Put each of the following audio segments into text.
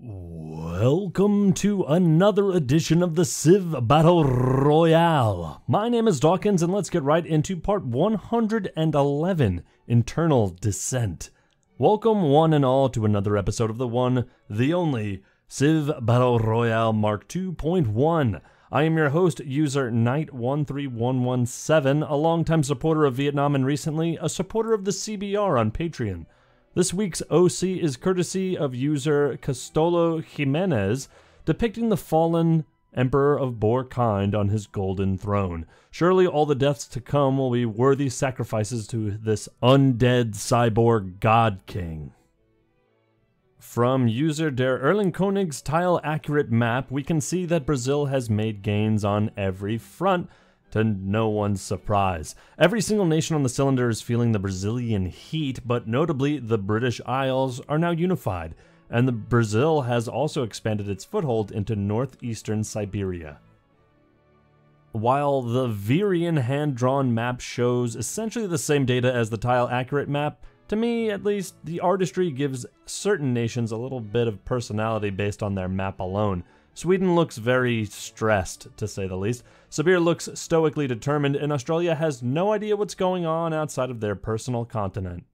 Welcome to another edition of the Civ Battle Royale. My name is Dawkinzz, and let's get right into part 111, Internal Dissent. Welcome one and all to another episode of the one, the only, Civ Battle Royale Mark 2.1. I am your host, user Knight13117, a longtime supporter of Vietnam and recently a supporter of the CBR on Patreon. This week's OC is courtesy of user Castolo Jimenez, depicting the fallen Emperor of Boar Kind on his golden throne. Surely all the deaths to come will be worthy sacrifices to this undead cyborg god king. From user Der Erlingkonig's tile-accurate map, we can see that Brazil has made gains on every front, to no one's surprise. Every single nation on the cylinder is feeling the Brazilian heat, but notably the British Isles are now unified, and Brazil has also expanded its foothold into northeastern Siberia. While the Virian hand-drawn map shows essentially the same data as the tile-accurate map, to me, at least, the artistry gives certain nations a little bit of personality based on their map alone. Sweden looks very stressed, to say the least. Sibir looks stoically determined, and Australia has no idea what's going on outside of their personal continent.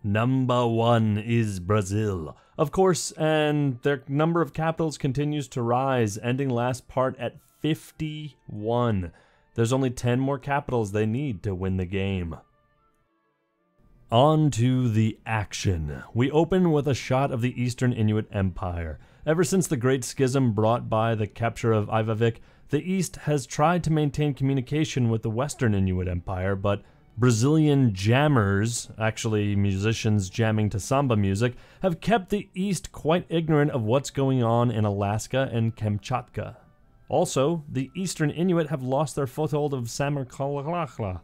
Number one is Brazil, of course, and their number of capitals continues to rise, ending last part at 51. There's only 10 more capitals they need to win the game. On to the action. We open with a shot of the Eastern Inuit Empire. Ever since the Great Schism brought by the capture of Ivavik, the East has tried to maintain communication with the Western Inuit Empire, but Brazilian jammers, actually musicians jamming to samba music, have kept the East quite ignorant of what's going on in Alaska and Kamchatka. Also, the Eastern Inuit have lost their foothold of Samerkalakhla.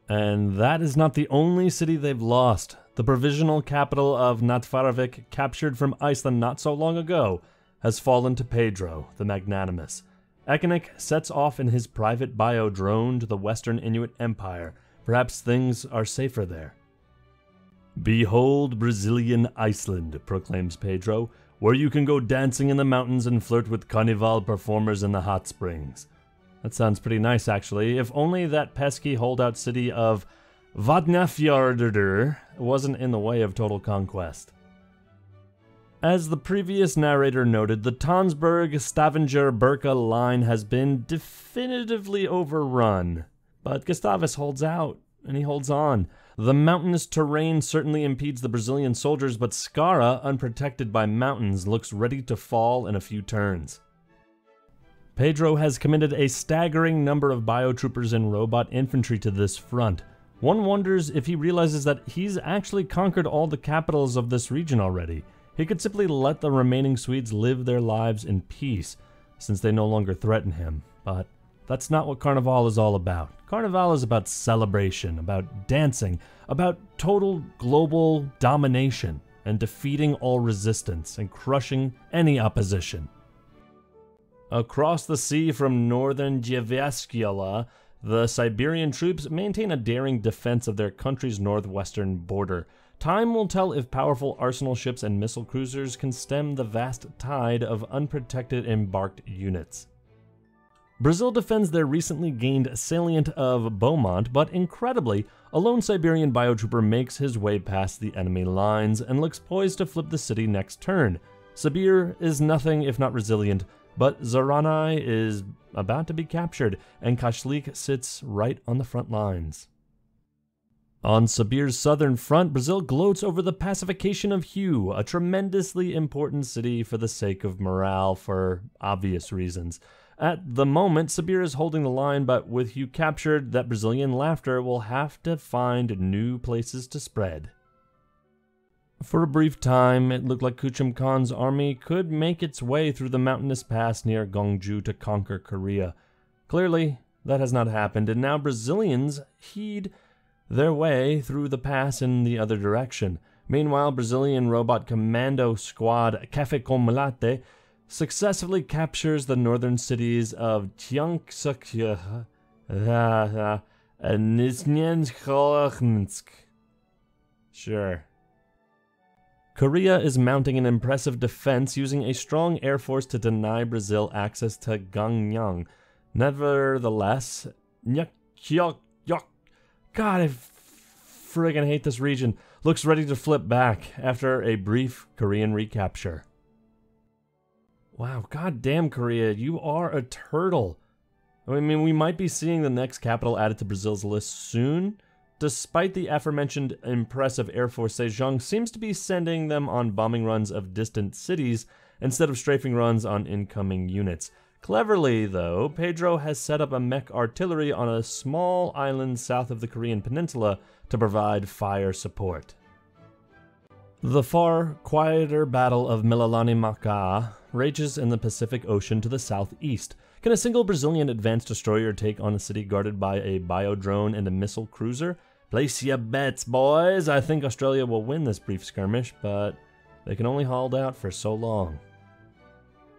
And that is not the only city they've lost. The provisional capital of Natfaravik, captured from Iceland not so long ago, has fallen to Pedro, the Magnanimous. Ekenik sets off in his private bio drone to the Western Inuit Empire. Perhaps things are safer there. "Behold Brazilian Iceland," proclaims Pedro, "where you can go dancing in the mountains and flirt with carnival performers in the hot springs." That sounds pretty nice, actually, if only that pesky holdout city of Vatnafjordur wasn't in the way of total conquest. As the previous narrator noted, the Tonsberg-Stavanger-Birka line has been definitively overrun, but Gustavus holds out, and he holds on. The mountainous terrain certainly impedes the Brazilian soldiers, but Skara, unprotected by mountains, looks ready to fall in a few turns. Pedro has committed a staggering number of biotroopers and robot infantry to this front. One wonders if he realizes that he's actually conquered all the capitals of this region already. He could simply let the remaining Swedes live their lives in peace, since they no longer threaten him. But that's not what Carnival is all about. Carnival is about celebration, about dancing, about total global domination, and defeating all resistance and crushing any opposition. Across the sea from northern Jyväskylä, the Siberian troops maintain a daring defense of their country's northwestern border. Time will tell if powerful arsenal ships and missile cruisers can stem the vast tide of unprotected embarked units. Brazil defends their recently gained salient of Beaumont, but incredibly, a lone Siberian biotrooper makes his way past the enemy lines and looks poised to flip the city next turn. Sibir is nothing if not resilient, but Zaranai is about to be captured, and Kashlik sits right on the front lines. On Sibir's southern front, Brazil gloats over the pacification of Hue, a tremendously important city for the sake of morale for obvious reasons. At the moment, Sibir is holding the line, but with Hue captured, that Brazilian laughter will have to find new places to spread. For a brief time, it looked like Kuchum Khan's army could make its way through the mountainous pass near Gongju to conquer Korea. Clearly, that has not happened, and now Brazilians heed their way through the pass in the other direction. Meanwhile, Brazilian robot commando squad Café Comlate successfully captures the northern cities of Tyanksak and Nizhny Novgorod. Sure. Korea is mounting an impressive defense using a strong air force to deny Brazil access to Gangneung. Nevertheless, God, I friggin' hate this region, looks ready to flip back after a brief Korean recapture. Wow, goddamn Korea, you are a turtle. I mean, we might be seeing the next capital added to Brazil's list soon. Despite the aforementioned impressive Air Force, Sejong seems to be sending them on bombing runs of distant cities instead of strafing runs on incoming units. Cleverly, though, Pedro has set up a mech artillery on a small island south of the Korean peninsula to provide fire support. The far quieter Battle of Milalani-Maka rages in the Pacific Ocean to the southeast. Can a single Brazilian advanced destroyer take on a city guarded by a biodrone and a missile cruiser? Place your bets, boys! I think Australia will win this brief skirmish, but they can only hold out for so long.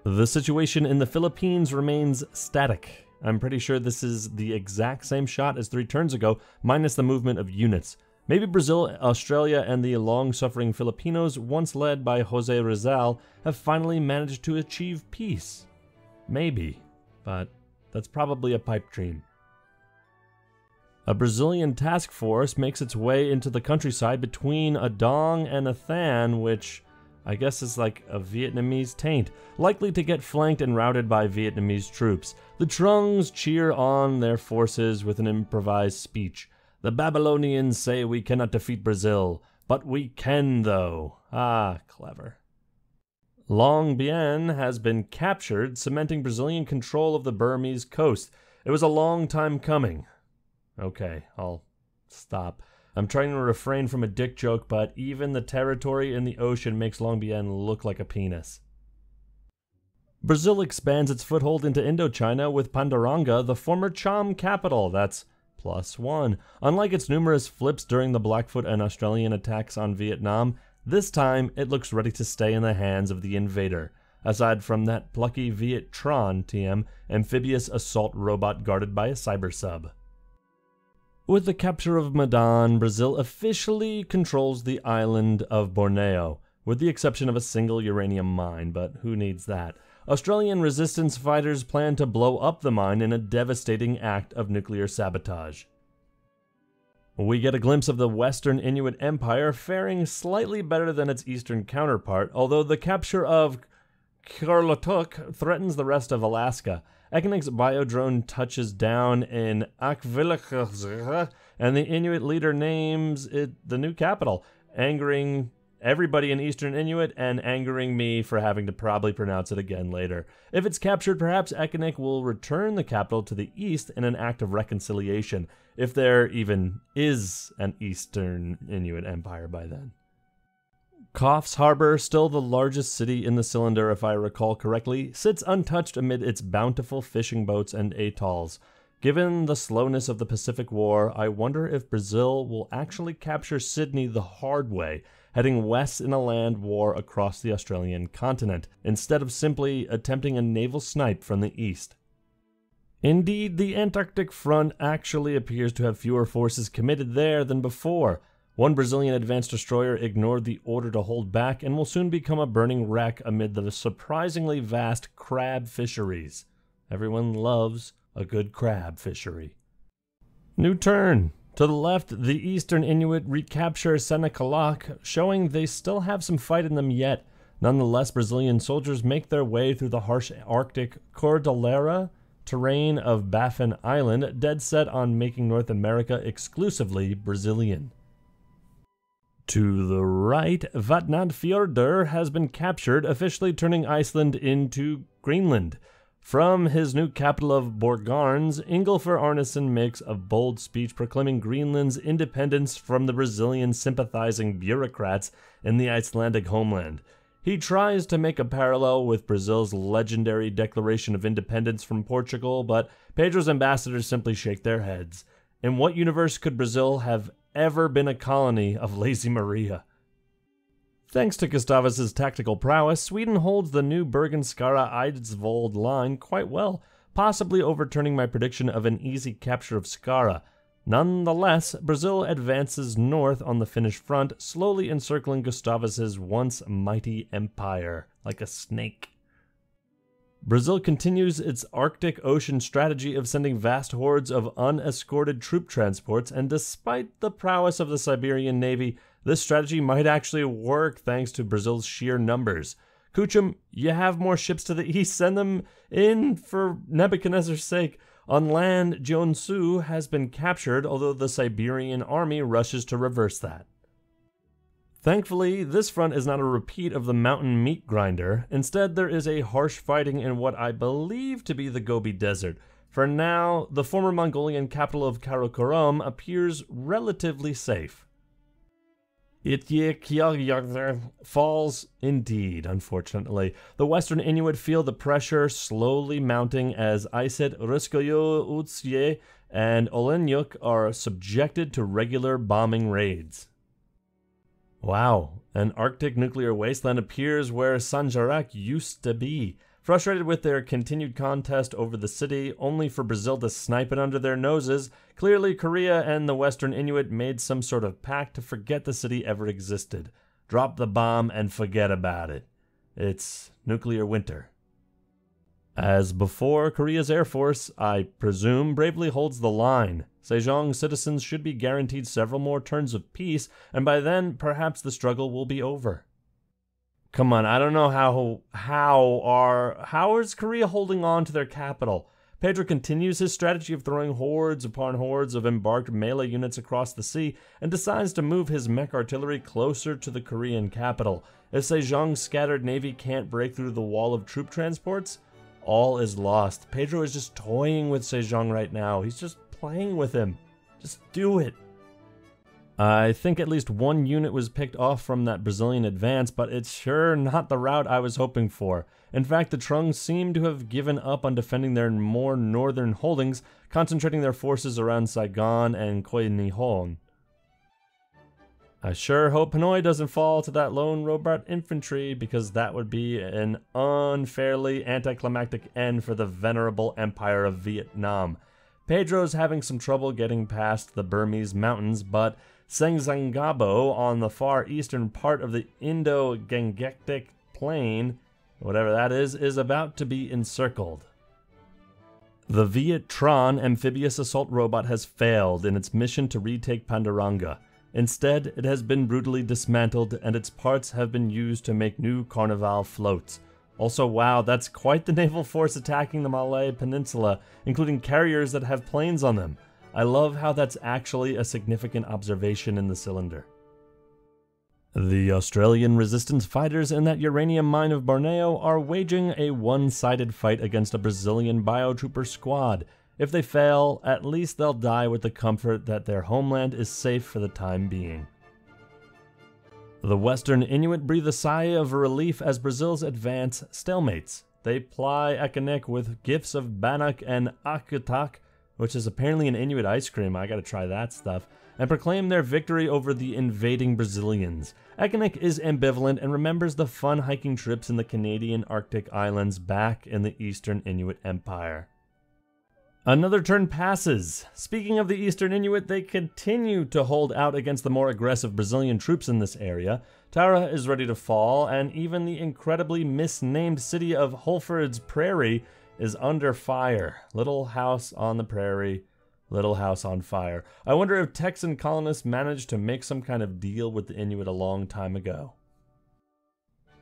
The situation in the Philippines remains static. I'm pretty sure this is the exact same shot as 3 turns ago, minus the movement of units. Maybe Brazil, Australia, and the long-suffering Filipinos, once led by Jose Rizal, have finally managed to achieve peace. Maybe, but that's probably a pipe dream. A Brazilian task force makes its way into the countryside between a Dong and a Than, which I guess is like a Vietnamese taint, likely to get flanked and routed by Vietnamese troops. The Trungs cheer on their forces with an improvised speech. The Babylonians say we cannot defeat Brazil, but we can though. Ah, clever. Long Bien has been captured, cementing Brazilian control of the Burmese coast. It was a long time coming. Okay, I'll stop. I'm trying to refrain from a dick joke, but even the territory in the ocean makes Long Bien look like a penis. Brazil expands its foothold into Indochina with Pandoranga, the former Cham capital. That's +1. Unlike its numerous flips during the Blackfoot and Australian attacks on Vietnam, this time it looks ready to stay in the hands of the invader. Aside from that plucky Viet-Tron TM, amphibious assault robot guarded by a cyber sub. With the capture of Medan, Brazil officially controls the island of Borneo, with the exception of a single uranium mine, but who needs that? Australian resistance fighters plan to blow up the mine in a devastating act of nuclear sabotage. We get a glimpse of the Western Inuit Empire faring slightly better than its eastern counterpart, although the capture of Kurlatuk threatens the rest of Alaska. Ekenek's biodrone touches down in Akvilakazh, and the Inuit leader names it the new capital, angering everybody in Eastern Inuit and angering me for having to probably pronounce it again later. If it's captured, perhaps Ekenek will return the capital to the east in an act of reconciliation, if there even is an Eastern Inuit Empire by then. Coffs Harbor, still the largest city in the cylinder if I recall correctly, sits untouched amid its bountiful fishing boats and atolls. Given the slowness of the Pacific War, I wonder if Brazil will actually capture Sydney the hard way, heading west in a land war across the Australian continent, instead of simply attempting a naval snipe from the east. Indeed, the Antarctic front actually appears to have fewer forces committed there than before. One Brazilian advanced destroyer ignored the order to hold back and will soon become a burning wreck amid the surprisingly vast crab fisheries. Everyone loves a good crab fishery. New turn. To the left, the Eastern Inuit recapture Senekalak, showing they still have some fight in them yet. Nonetheless, Brazilian soldiers make their way through the harsh Arctic Cordillera terrain of Baffin Island, dead set on making North America exclusively Brazilian. To the right, Vatnafjordur has been captured, officially turning Iceland into Greenland. From his new capital of Borgarnes, Ingolfur Arnason makes a bold speech proclaiming Greenland's independence from the Brazilian sympathizing bureaucrats in the Icelandic homeland. He tries to make a parallel with Brazil's legendary Declaration of Independence from Portugal, but Pedro's ambassadors simply shake their heads. In what universe could Brazil have ever been a colony of Lazy Maria? Thanks to Gustavus's tactical prowess, Sweden holds the new Bergen-Skara-Eidsvold line quite well, possibly overturning my prediction of an easy capture of Skara. Nonetheless, Brazil advances north on the Finnish front, slowly encircling Gustavus's once mighty empire, like a snake. Brazil continues its Arctic Ocean strategy of sending vast hordes of unescorted troop transports, and despite the prowess of the Siberian Navy, this strategy might actually work thanks to Brazil's sheer numbers. Kuchum, you have more ships to the east, send them in for Nebuchadnezzar's sake. On land, Jeonsu has been captured, although the Siberian army rushes to reverse that. Thankfully, this front is not a repeat of the mountain meat grinder. Instead, there is a harsh fighting in what I believe to be the Gobi Desert. For now, the former Mongolian capital of Karakorum appears relatively safe. Itye falls indeed, unfortunately. The Western Inuit feel the pressure slowly mounting as Iset, Ruskoyo, Utsye, and Olenyuk are subjected to regular bombing raids. Wow, an Arctic nuclear wasteland appears where Sanjarak used to be. Frustrated with their continued contest over the city, only for Brazil to snipe it under their noses, clearly Korea and the Western Inuit made some sort of pact to forget the city ever existed. Drop the bomb and forget about it. It's nuclear winter. As before, Korea's Air Force, I presume, bravely holds the line. Sejong citizens should be guaranteed several more turns of peace, and by then, perhaps the struggle will be over. Come on, I don't know how is Korea holding on to their capital? Pedro continues his strategy of throwing hordes upon hordes of embarked melee units across the sea, and decides to move his mech artillery closer to the Korean capital. If Sejong's scattered navy can't break through the wall of troop transports, all is lost. Pedro is just toying with Sejong right now. He's just playing with him. Just do it. I think at least one unit was picked off from that Brazilian advance, but it's sure not the route I was hoping for. In fact, the Trung seem to have given up on defending their more northern holdings, concentrating their forces around Saigon and Khoi Nihon. I sure hope Hanoi doesn't fall to that lone robot infantry, because that would be an unfairly anticlimactic end for the venerable Empire of Vietnam. Pedro's having some trouble getting past the Burmese mountains, but Sengzangabo on the far eastern part of the Indo-Gangetic Plain, whatever that is about to be encircled. The Viet-Tron amphibious assault robot has failed in its mission to retake Panduranga. Instead, it has been brutally dismantled, and its parts have been used to make new Carnival floats. Also, wow, that's quite the naval force attacking the Malay Peninsula, including carriers that have planes on them. I love how that's actually a significant observation in the cylinder. The Australian resistance fighters in that uranium mine of Borneo are waging a one-sided fight against a Brazilian biotrooper squad. If they fail, at least they'll die with the comfort that their homeland is safe for the time being. The Western Inuit breathe a sigh of relief as Brazil's advance stalemates. They ply Ekanek with gifts of bannock and akutak, which is apparently an Inuit ice cream, I gotta try that stuff, and proclaim their victory over the invading Brazilians. Ekanek is ambivalent and remembers the fun hiking trips in the Canadian Arctic islands back in the Eastern Inuit Empire. Another turn passes. Speaking of the Eastern Inuit, they continue to hold out against the more aggressive Brazilian troops in this area. Tara is ready to fall, and even the incredibly misnamed city of Holford's Prairie is under fire. Little house on the prairie, little house on fire. I wonder if Texan colonists managed to make some kind of deal with the Inuit a long time ago.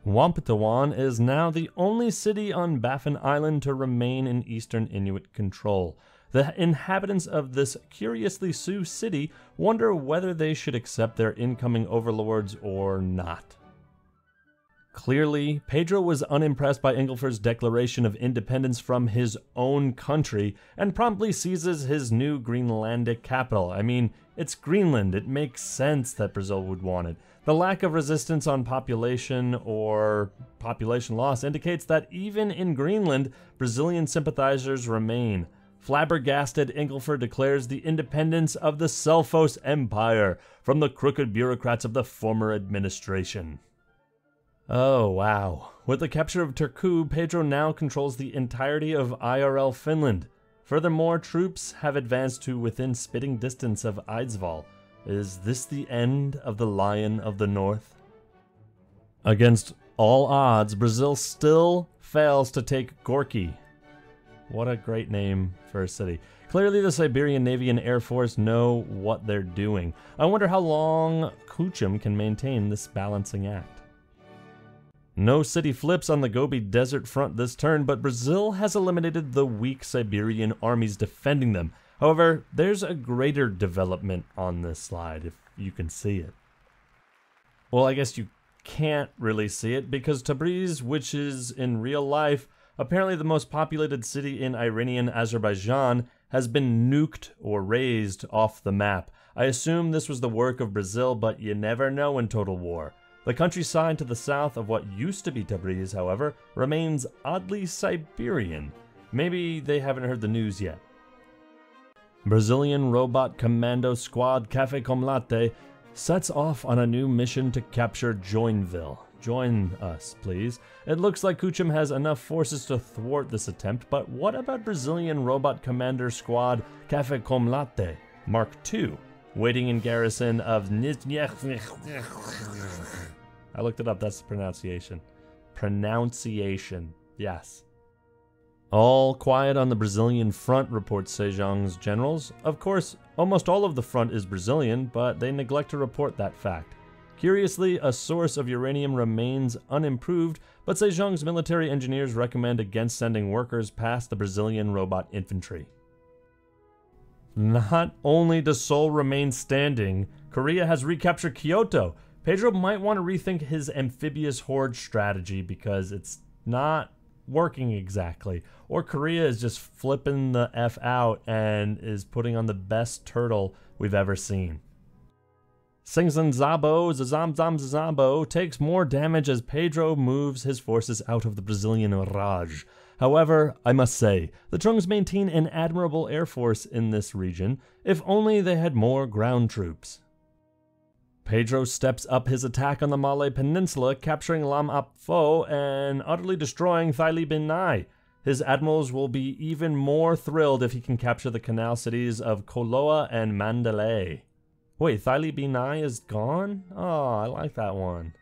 Wampatuan is now the only city on Baffin Island to remain in Eastern Inuit control. The inhabitants of this curiously Sioux city wonder whether they should accept their incoming overlords or not. Clearly, Pedro was unimpressed by Ingleford's declaration of independence from his own country and promptly seizes his new Greenlandic capital. I mean, it's Greenland. It makes sense that Brazil would want it. The lack of resistance on population or population loss indicates that even in Greenland, Brazilian sympathizers remain. Flabbergasted, Ingleford declares the independence of the Selfos Empire from the crooked bureaucrats of the former administration. Oh, wow. With the capture of Turku, Pedro now controls the entirety of IRL Finland. Furthermore, troops have advanced to within spitting distance of Eidsvoll. Is this the end of the Lion of the North? Against all odds, Brazil still fails to take Gorky. What a great name for a city. Clearly the Siberian Navy and Air Force know what they're doing. I wonder how long Kuchum can maintain this balancing act. No city flips on the Gobi Desert front this turn, but Brazil has eliminated the weak Siberian armies defending them. However, there's a greater development on this slide, if you can see it. Well, I guess you can't really see it, because Tabriz, which is in real life apparently the most populated city in Iranian Azerbaijan, has been nuked or razed off the map. I assume this was the work of Brazil, but you never know in Total War. The countryside to the south of what used to be Tabriz, however, remains oddly Siberian. Maybe they haven't heard the news yet. Brazilian robot commando squad Café com Latte sets off on a new mission to capture Joinville. Join us, please. It looks like Kuchum has enough forces to thwart this attempt, but what about Brazilian robot commander squad Café com Latte Mark II, waiting in garrison of I looked it up, that's the pronunciation. Yes. All quiet on the Brazilian front, reports Sejong's generals. Of course, almost all of the front is Brazilian, but they neglect to report that fact. Curiously, a source of uranium remains unimproved, but Sejong's military engineers recommend against sending workers past the Brazilian robot infantry. Not only does Seoul remain standing, Korea has recaptured Kyoto. Pedro might want to rethink his amphibious horde strategy because it's not working exactly. Or Korea is just flipping the F out and is putting on the best turtle we've ever seen. Zazambo takes more damage as Pedro moves his forces out of the Brazilian Raj. However, I must say, the Trungs maintain an admirable air force in this region, if only they had more ground troops. Pedro steps up his attack on the Malay Peninsula, capturing Lam Ap Pho and utterly destroying Thaili Bin Nai. His admirals will be even more thrilled if he can capture the canal cities of Koloa and Mandalay. Wait, Thaili Bin Nai is gone? Oh, I like that one.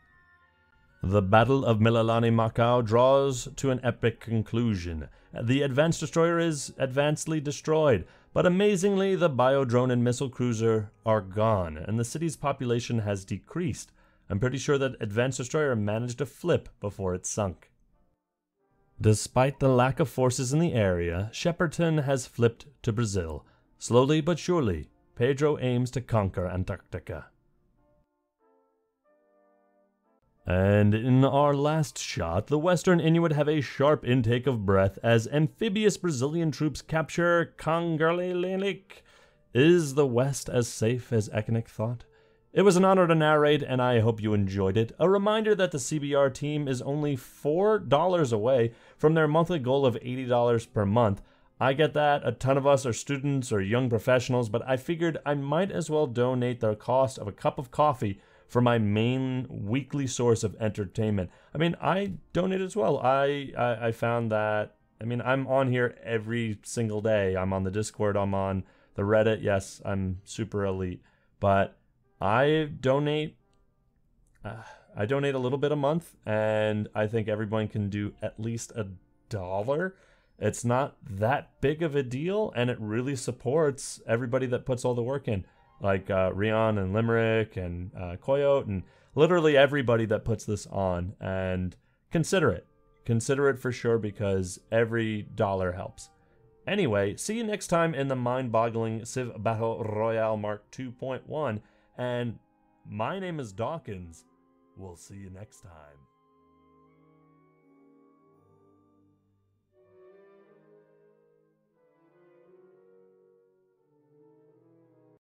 The Battle of Milalani Macau draws to an epic conclusion. The advanced destroyer is advancedly destroyed, but amazingly the biodrone and missile cruiser are gone, and the city's population has decreased. I'm pretty sure that advanced destroyer managed to flip before it sunk. Despite the lack of forces in the area, Shepperton has flipped to Brazil. Slowly but surely, Pedro aims to conquer Antarctica. And in our last shot, the Western Inuit have a sharp intake of breath as amphibious Brazilian troops capture Kangerlilik. Is the West as safe as Eknik thought? It was an honor to narrate, and I hope you enjoyed it. A reminder that the CBR team is only $4 away from their monthly goal of $80 per month. I get that, a ton of us are students or young professionals, but I figured I might as well donate the cost of a cup of coffee for my main weekly source of entertainment. I mean, I donate as well. I found that, I mean, I'm on here every single day. I'm on the Discord, I'm on the Reddit. Yes, I'm super elite, but I donate a little bit a month, and I think everyone can do at least $1. It's not that big of a deal, and it really supports everybody that puts all the work in, like Rion and Limerick and Coyote and literally everybody that puts this on. And consider it. Consider it for sure, because every dollar helps. Anyway, see you next time in the mind-boggling Civ Battle Royale Mark 2.1. And my name is Dawkinzz. We'll see you next time.